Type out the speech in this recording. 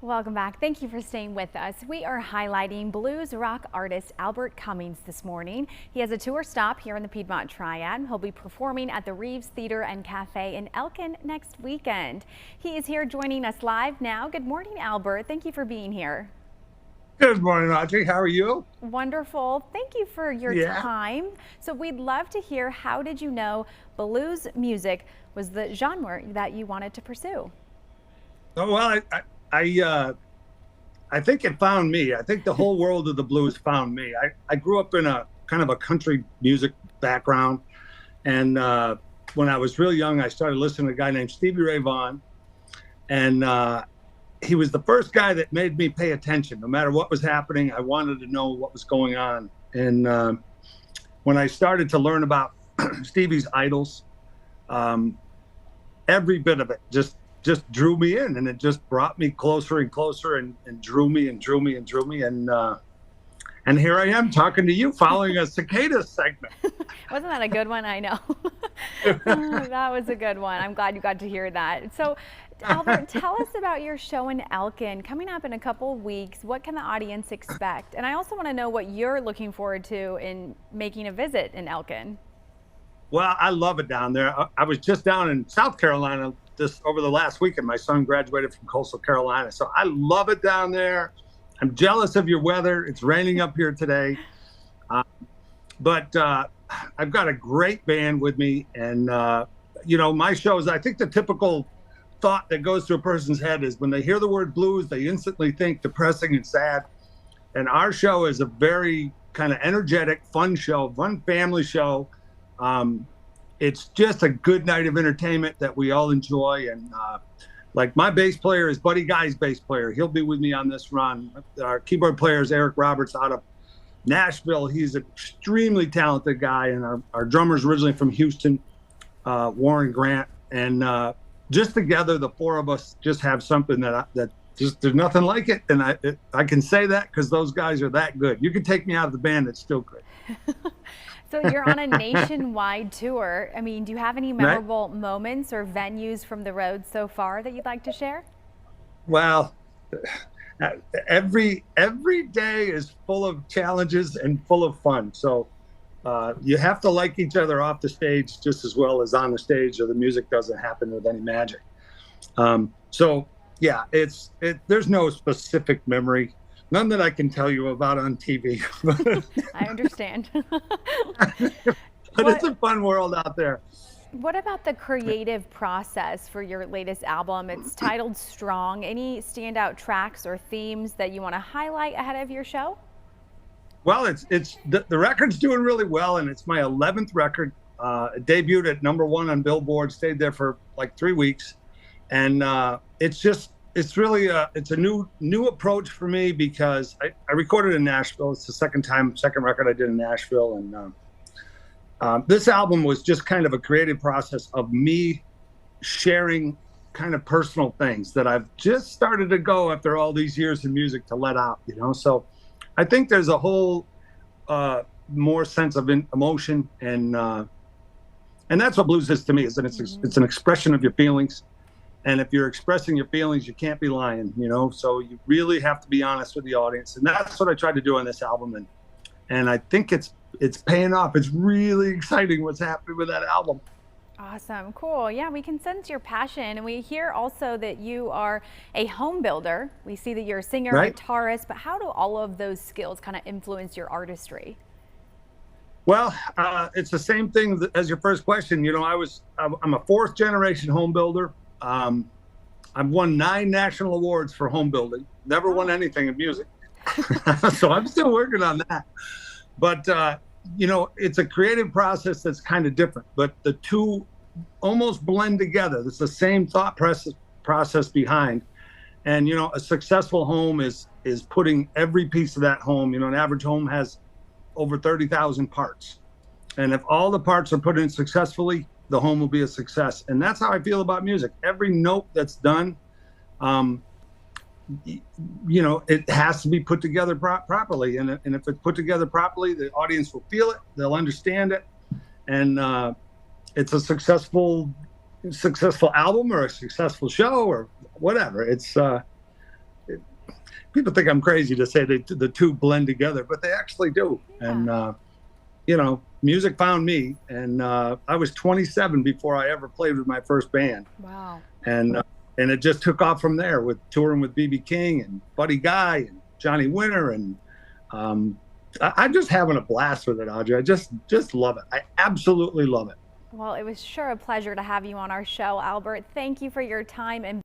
Welcome back. Thank you for staying with us. We are highlighting blues rock artist Albert Cummings this morning. He has a tour stop here in the Piedmont Triad. He'll be performing at the Reeves Theater and Cafe in Elkin next weekend. He is here joining us live now. Good morning, Albert. Thank you for being here. Good morning, Audrey. How are you? Wonderful. Thank you for your time. So we'd love to hear, how did you know blues music was the genre that you wanted to pursue? Oh, well, I think it found me. I think the whole world of the blues found me. I grew up in a kind of a country music background. And when I was real young, I started listening to a guy named Stevie Ray Vaughan. And he was the first guy that made me pay attention. No matter what was happening, I wanted to know what was going on. And when I started to learn about Stevie's idols, every bit of it just drew me in, and it just brought me closer and closer, and drew me and drew me and drew me. And here I am talking to you, following a cicada segment. Wasn't that a good one? I know. That was a good one. I'm glad you got to hear that. So, Albert, tell us about your show in Elkin coming up in a couple of weeks. What can the audience expect? And I also want to know what you're looking forward to in making a visit in Elkin. Well, I love it down there. I was just down in South Carolina just over the last weekend. My son graduated from Coastal Carolina, so I love it down there. I'm jealous of your weather. It's raining up here today. But I've got a great band with me. And, you know, my shows, I think the typical thought that goes through a person's head is when they hear the word blues, they instantly think depressing and sad. And our show is a very kind of energetic, fun show, fun family show. It's just a good night of entertainment that we all enjoy. And like, my bass player is Buddy Guy's bass player. He'll be with me on this run. Our keyboard player is Eric Roberts out of Nashville. He's an extremely talented guy. And our drummer's originally from Houston, Warren Grant. And just together, the four of us just have something that just, there's nothing like it. And I can say that because those guys are that good. You can take me out of the band, it's still good. So you're on a nationwide tour. I mean, do you have any memorable moments or venues from the road so far that you'd like to share? Well, every day is full of challenges and full of fun. So you have to like each other off the stage just as well as on the stage, or the music doesn't happen with any magic. So yeah, there's no specific memory. None that I can tell you about on TV. I understand. But it's a fun world out there. What about the creative process for your latest album? It's titled Strong. Any standout tracks or themes that you want to highlight ahead of your show? Well, the record's doing really well, and it's my 11th record. It debuted at #1 on Billboard, stayed there for like 3 weeks. And it's really a new approach for me, because I recorded in Nashville. It's the second record I did in Nashville. And this album was just kind of a creative process of me sharing kind of personal things that I've just started to go after all these years in music to let out, you know? So I think there's a whole more sense of emotion. And that's what blues is to me, is that it's an expression of your feelings. And if you're expressing your feelings, you can't be lying, you know? So you really have to be honest with the audience. And that's what I tried to do on this album. And I think it's paying off. It's really exciting what's happening with that album. Awesome. Cool. Yeah, we can sense your passion. And we hear also that you are a home builder. We see that you're a singer, guitarist, but how do all of those skills kind of influence your artistry? Well, it's the same thing as your first question. You know, I'm a 4th generation home builder. I've won 9 national awards for home building. Never won anything in music. So I'm still working on that. But, you know, it's a creative process that's kind of different, but the two almost blend together. It's the same thought process behind. And, you know, a successful home is putting every piece of that home, you know, an average home has over 30,000 parts. And if all the parts are put in successfully, the home will be a success. And that's how I feel about music. Every note that's done, you know, it has to be put together properly. And if it's put together properly, the audience will feel it, they'll understand it. And it's a successful album or a successful show or whatever. It's people think I'm crazy to say that the two blend together, but they actually do. Yeah. And music found me, and I was 27 before I ever played with my first band. Wow. And it just took off from there with touring with B.B. King and Buddy Guy and Johnny Winter, and I'm just having a blast with it, Audrey. I just love it. I absolutely love it. Well, it was sure a pleasure to have you on our show, Albert. Thank you for your time and